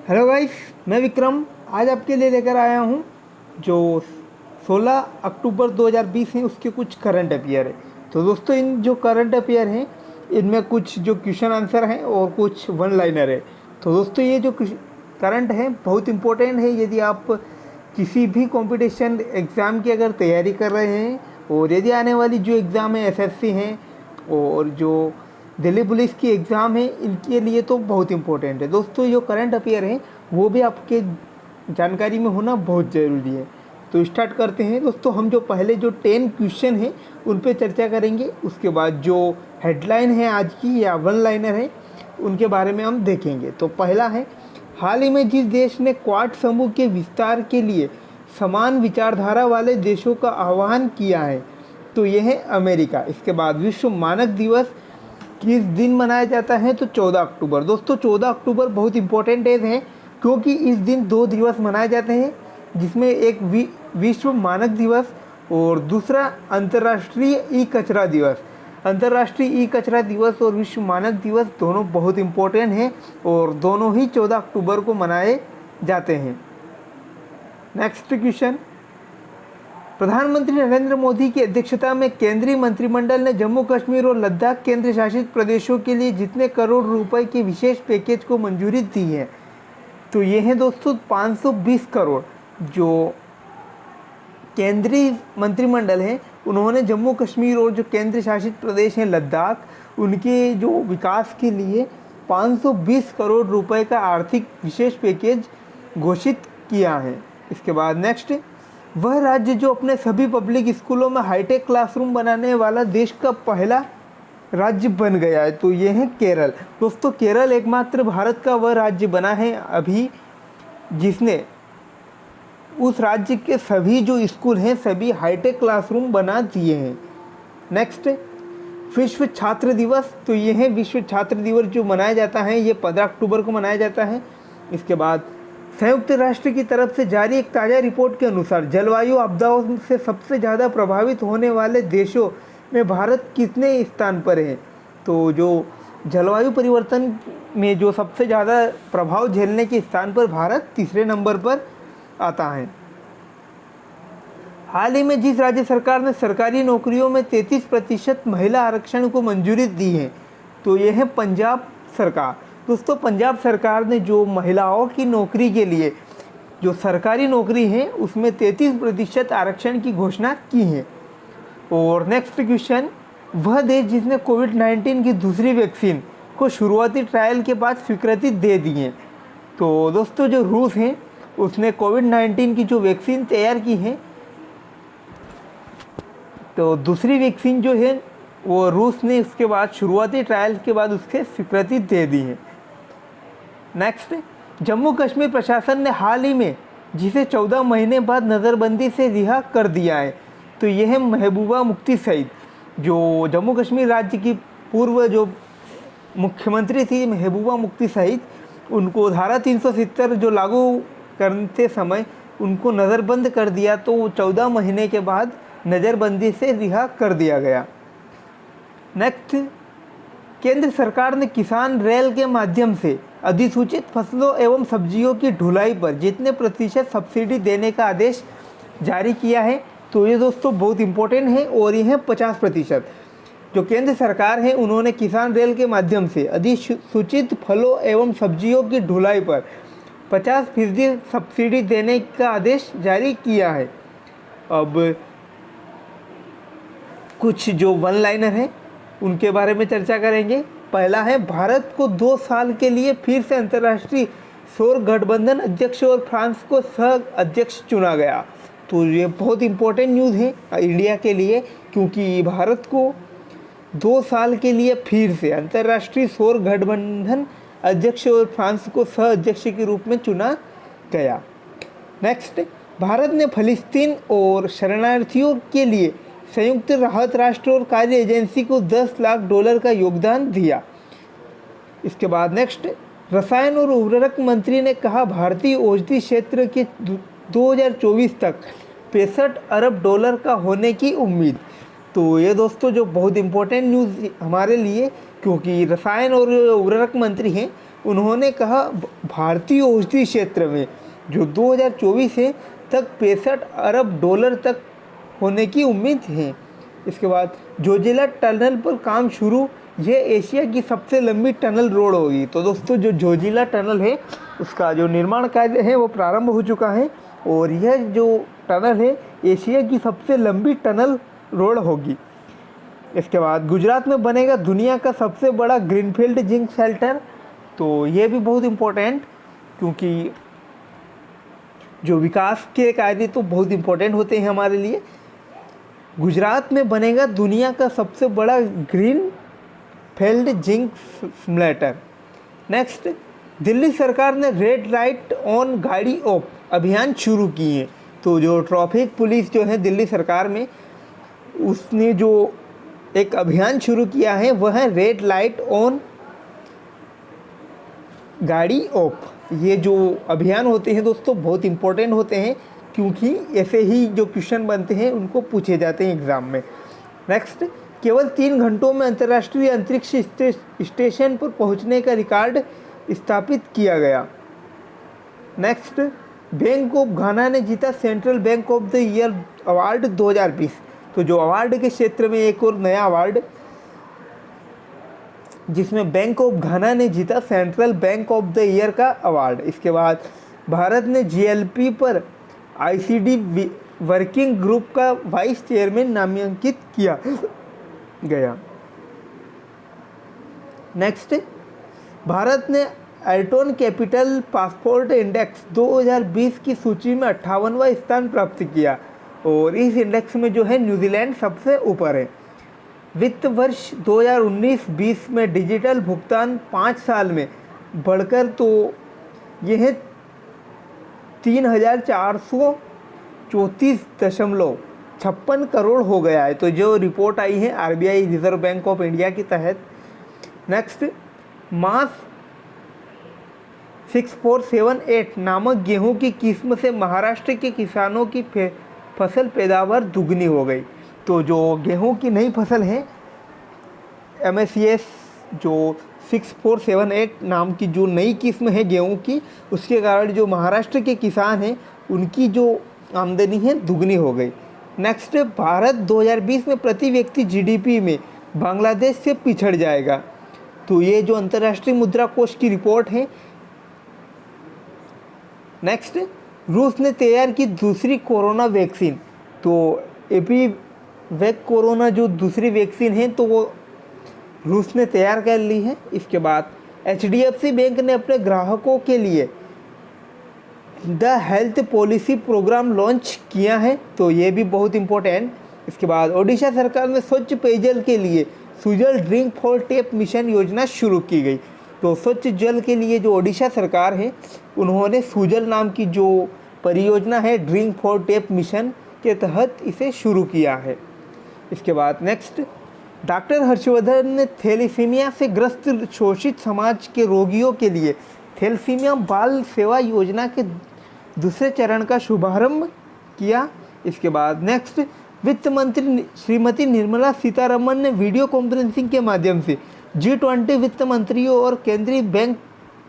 Hello guys, मैं विक्रम आज आपके लिए लेकर आया हूँ जो 16 अक्टूबर 2020 है उसके कुछ करंट अफेयर है। तो दोस्तों, इन जो करंट अफेयर हैं इनमें कुछ जो क्वेश्चन आंसर हैं और कुछ वन लाइनर है। तो दोस्तों, ये जो करंट है बहुत इम्पोर्टेंट है यदि आप किसी भी कंपटीशन एग्ज़ाम की अगर तैयारी कर रहे हैं, और यदि आने वाली जो एग्ज़ाम है एसएससी हैं और जो दिल्ली पुलिस की एग्ज़ाम है इनके लिए तो बहुत इम्पोर्टेंट है। दोस्तों, जो करंट अफेयर हैं वो भी आपके जानकारी में होना बहुत ज़रूरी है। तो स्टार्ट करते हैं दोस्तों। हम जो पहले जो 10 क्वेश्चन हैं उन पे चर्चा करेंगे, उसके बाद जो हेडलाइन है आज की या वन लाइनर है उनके बारे में हम देखेंगे। तो पहला है, हाल ही में जिस देश ने क्वाड समूह के विस्तार के लिए समान विचारधारा वाले देशों का आह्वान किया है, तो यह है अमेरिका। इसके बाद विश्व मानक दिवस किस दिन मनाया जाता है, तो 14 अक्टूबर। दोस्तों, 14 अक्टूबर बहुत इंपॉर्टेंट डेज है क्योंकि इस दिन दो दिवस मनाए जाते हैं, जिसमें एक विश्व मानक दिवस और दूसरा अंतर्राष्ट्रीय ई कचरा दिवस। अंतर्राष्ट्रीय ई कचरा दिवस और विश्व मानक दिवस दोनों बहुत इम्पोर्टेंट हैं और दोनों ही 14 अक्टूबर को मनाए जाते हैं। नेक्स्ट क्वेश्चन, प्रधानमंत्री नरेंद्र मोदी की अध्यक्षता में केंद्रीय मंत्रिमंडल ने जम्मू कश्मीर और लद्दाख केंद्र शासित प्रदेशों के लिए जितने करोड़ रुपए के विशेष पैकेज को मंजूरी दी है, तो ये है दोस्तों 520 करोड़। जो केंद्रीय मंत्रिमंडल है उन्होंने जम्मू कश्मीर और जो केंद्र शासित प्रदेश हैं लद्दाख, उनके जो विकास के लिए 520 करोड़ रुपए का आर्थिक विशेष पैकेज घोषित किया है। इसके बाद नेक्स्ट, वह राज्य जो अपने सभी पब्लिक स्कूलों में हाईटेक क्लासरूम बनाने वाला देश का पहला राज्य बन गया है, तो ये है केरल। दोस्तों, केरल एकमात्र भारत का वह राज्य बना है अभी जिसने उस राज्य के सभी जो स्कूल हैं सभी हाईटेक क्लासरूम बना दिए हैं। नेक्स्ट, विश्व छात्र दिवस, तो ये है विश्व छात्र दिवस जो मनाया जाता है, ये 15 अक्टूबर को मनाया जाता है। इसके बाद संयुक्त राष्ट्र की तरफ से जारी एक ताज़ा रिपोर्ट के अनुसार जलवायु आपदाओं से सबसे ज़्यादा प्रभावित होने वाले देशों में भारत कितने स्थान पर है, तो जो जलवायु परिवर्तन में जो सबसे ज़्यादा प्रभाव झेलने के स्थान पर भारत तीसरे नंबर पर आता है। हाल ही में जिस राज्य सरकार ने सरकारी नौकरियों में 33% महिला आरक्षण को मंजूरी दी है, तो यह है पंजाब सरकार। दोस्तों, पंजाब सरकार ने जो महिलाओं की नौकरी के लिए जो सरकारी नौकरी है उसमें 33% आरक्षण की घोषणा की है। और नेक्स्ट क्वेश्चन, वह देश जिसने कोविड-19 की दूसरी वैक्सीन को शुरुआती ट्रायल के बाद स्वीकृति दे दी है, तो दोस्तों जो रूस हैं उसने कोविड-19 की जो वैक्सीन तैयार की है, तो दूसरी वैक्सीन जो है वो रूस ने उसके बाद शुरुआती ट्रायल के बाद उसके स्वीकृति दे दी है। नेक्स्ट, जम्मू कश्मीर प्रशासन ने हाल ही में जिसे 14 महीने बाद नज़रबंदी से रिहा कर दिया है, तो यह है महबूबा मुफ्ती सईद। जो जम्मू कश्मीर राज्य की पूर्व जो मुख्यमंत्री थी महबूबा मुफ्ती सईद, उनको धारा 370 जो लागू करते समय उनको नज़रबंद कर दिया, तो 14 महीने के बाद नज़रबंदी से रिहा कर दिया गया। नेक्स्ट, केंद्र सरकार ने किसान रेल के माध्यम से अधिसूचित फसलों एवं सब्जियों की ढुलाई पर जितने प्रतिशत सब्सिडी देने का आदेश जारी किया है, तो ये दोस्तों बहुत इम्पोर्टेंट है और ये है 50%। जो केंद्र सरकार है उन्होंने किसान रेल के माध्यम से अधिसूचित फलों एवं सब्जियों की ढुलाई पर 50% सब्सिडी देने का आदेश जारी किया है। अब कुछ जो वन लाइनर हैं उनके बारे में चर्चा करेंगे। पहला है, भारत को 2 साल के लिए फिर से अंतर्राष्ट्रीय सौर गठबंधन अध्यक्ष और फ्रांस को सह अध्यक्ष चुना गया। तो ये बहुत इम्पोर्टेंट न्यूज़ है इंडिया के लिए क्योंकि भारत को 2 साल के लिए फिर से अंतर्राष्ट्रीय सौर गठबंधन अध्यक्ष और फ्रांस को सह अध्यक्ष के रूप में चुना गया। नेक्स्ट, भारत ने फ़लस्तीन और शरणार्थियों के लिए संयुक्त राहत राष्ट्र और कार्य एजेंसी को $10 लाख का योगदान दिया। इसके बाद नेक्स्ट, रसायन और उर्वरक मंत्री ने कहा भारतीय औषधि क्षेत्र के 2024 तक $65 अरब का होने की उम्मीद। तो ये दोस्तों जो बहुत इम्पोर्टेंट न्यूज़ हमारे लिए, क्योंकि रसायन और उर्वरक मंत्री हैं उन्होंने कहा भारतीय औषधि क्षेत्र में जो 2024 है तक 65 अरब डॉलर तक होने की उम्मीद है। इसके बाद जोजिला टनल पर काम शुरू, ये एशिया की सबसे लंबी टनल रोड होगी। तो दोस्तों जो जोजिला टनल है उसका जो निर्माण कार्य है वो प्रारंभ हो चुका है और यह जो टनल है एशिया की सबसे लंबी टनल रोड होगी। इसके बाद गुजरात में बनेगा दुनिया का सबसे बड़ा ग्रीनफील्ड जिंक शेल्टर। तो ये भी बहुत इम्पोर्टेंट, क्योंकि जो विकास के कार्य तो बहुत इम्पोर्टेंट होते हैं हमारे लिए। गुजरात में बनेगा दुनिया का सबसे बड़ा green field zinc simulator. Next, Delhi सरकार ने रेड लाइट ऑन गाड़ी ऑफ अभियान शुरू किए हैं। तो जो ट्रैफिक पुलिस जो है दिल्ली सरकार में, उसने जो एक अभियान शुरू किया है वह है रेड लाइट ऑन गाड़ी ऑफ। ये जो अभियान होते हैं दोस्तों बहुत इम्पोर्टेंट होते हैं, क्योंकि ऐसे ही जो क्वेश्चन बनते हैं उनको पूछे जाते हैं एग्ज़ाम में। नेक्स्ट, केवल 3 घंटों में अंतर्राष्ट्रीय अंतरिक्ष स्टेशन पर पहुंचने का रिकॉर्ड स्थापित किया गया। नेक्स्ट, बैंक ऑफ घाना ने जीता central bank of the year award 2020। तो जो अवार्ड के क्षेत्र में एक और नया अवार्ड जिसमें बैंक ऑफ घाना ने जीता central bank of the year का अवार्ड। इसके बाद भारत ने जीएलपी पर आईसीडी वर्किंग ग्रुप का वाइस चेयरमैन नामांकित किया गया। नेक्स्ट, भारत ने एल्टोन कैपिटल पासपोर्ट इंडेक्स 2020 की सूची में 58वां स्थान प्राप्त किया और इस इंडेक्स में जो है न्यूजीलैंड सबसे ऊपर है। वित्त वर्ष 2019-20 में डिजिटल भुगतान 5 साल में बढ़कर तो यह 3,434.56 करोड़ हो गया है। तो जो रिपोर्ट आई है RBI reserve bank of India के तहत। नेक्स्ट, मास 6478 नामक गेहूं की किस्म से महाराष्ट्र के किसानों की फसल पैदावार दुगनी हो गई। तो जो गेहूं की नई फसल है MSES जो 6478 नाम की जो नई किस्म है गेहूं की, उसके कारण जो महाराष्ट्र के किसान हैं उनकी जो आमदनी है दुगनी हो गई। नेक्स्ट, भारत 2020 में प्रति व्यक्ति जीडीपी में बांग्लादेश से पिछड़ जाएगा। तो ये जो अंतर्राष्ट्रीय मुद्रा कोष की रिपोर्ट है। नेक्स्ट, रूस ने तैयार की दूसरी कोरोना वैक्सीन। तो एपीवैक कोरोना जो दूसरी वैक्सीन है तो वो रूस ने तैयार कर ली है। इसके बाद HDFC बैंक ने अपने ग्राहकों के लिए the health policy program launch किया है। तो ये भी बहुत इम्पोर्टेंट। इसके बाद ओडिशा सरकार ने स्वच्छ पेयजल के लिए Sujal drink for tape mission योजना शुरू की गई। तो स्वच्छ जल के लिए जो ओडिशा सरकार है उन्होंने सुजल नाम की जो परियोजना है ड्रिंक फॉर टेप मिशन के तहत इसे शुरू किया है। इसके बाद नेक्स्ट, डॉक्टर हर्षवर्धन ने थैलेसीमिया से ग्रस्त शोषित समाज के रोगियों के लिए थैलेसीमिया बाल सेवा योजना के दूसरे चरण का शुभारंभ किया। इसके बाद नेक्स्ट, वित्त मंत्री श्रीमती निर्मला सीतारमण ने वीडियो कॉन्फ्रेंसिंग के माध्यम से G20 वित्त मंत्रियों और केंद्रीय बैंक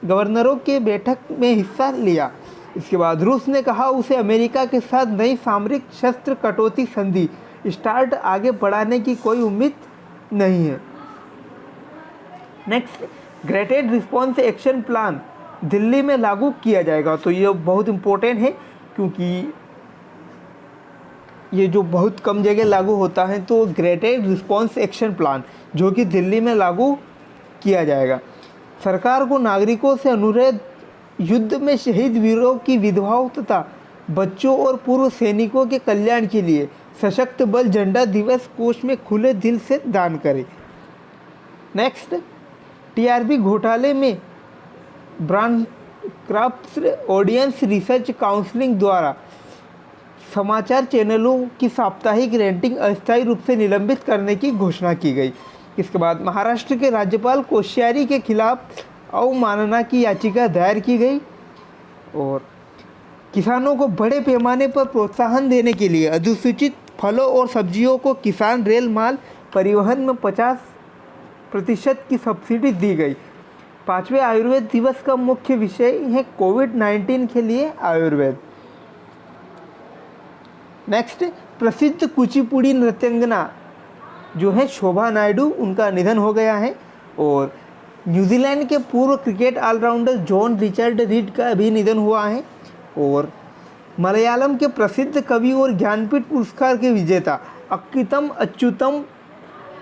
गवर्नरों के बैठक में हिस्सा लिया। इसके बाद रूस ने कहा उसे अमेरिका के साथ नई सामरिक शस्त्र कटौती संधि स्टार्ट आगे बढ़ाने की कोई उम्मीद नहीं है। Next, graded response action plan Delhi में लागू किया जाएगा। तो ये बहुत इम्पोर्टेंट है, क्योंकि ये जो बहुत कम जगह लागू होता है। तो ग्रेटेड रिस्पॉन्स एक्शन प्लान जो कि दिल्ली में लागू किया जाएगा। सरकार को नागरिकों से अनुरोध, युद्ध में शहीद वीरों की विधवाओं तथा बच्चों और पूर्व सैनिकों के कल्याण के लिए सशक्त बल झंडा दिवस कोष में खुले दिल से दान करें। नेक्स्ट, TRP घोटाले में ब्रॉडकास्ट ऑडियंस रिसर्च काउंसिल द्वारा समाचार चैनलों की साप्ताहिक रेटिंग अस्थायी रूप से निलंबित करने की घोषणा की गई। इसके बाद महाराष्ट्र के राज्यपाल कोश्यारी के खिलाफ अवमानना की याचिका दायर की गई और किसानों को बड़े पैमाने पर प्रोत्साहन देने के लिए अधिसूचित फलों और सब्जियों को किसान रेल माल परिवहन में 50% की सब्सिडी दी गई। 5वें आयुर्वेद दिवस का मुख्य विषय है कोविड-19 के लिए आयुर्वेद। नेक्स्ट, प्रसिद्ध कुचिपुड़ी नृत्यांगना जो है शोभा नायडू, उनका निधन हो गया है। और न्यूजीलैंड के पूर्व cricket allrounder John Richard Reid का भी निधन हुआ है। और मलयालम के प्रसिद्ध कवि और ज्ञानपीठ पुरस्कार के विजेता अक्कितम अच्युतम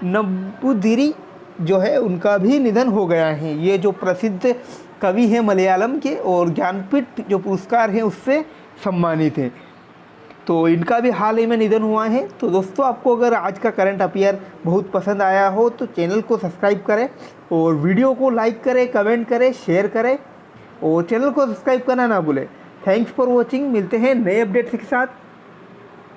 नंबूदिरी जो है उनका भी निधन हो गया है। ये जो प्रसिद्ध कवि हैं मलयालम के और ज्ञानपीठ जो पुरस्कार हैं उससे सम्मानित हैं, तो इनका भी हाल ही में निधन हुआ है। तो दोस्तों, आपको अगर आज का करंट अफेयर बहुत पसंद आया हो तो चैनल को सब्सक्राइब करें और वीडियो को लाइक करें, कमेंट करें, शेयर करें और चैनल को सब्सक्राइब करना ना भूलें। Thanks for watching. मिलते हैं नए अपडेट्स के साथ।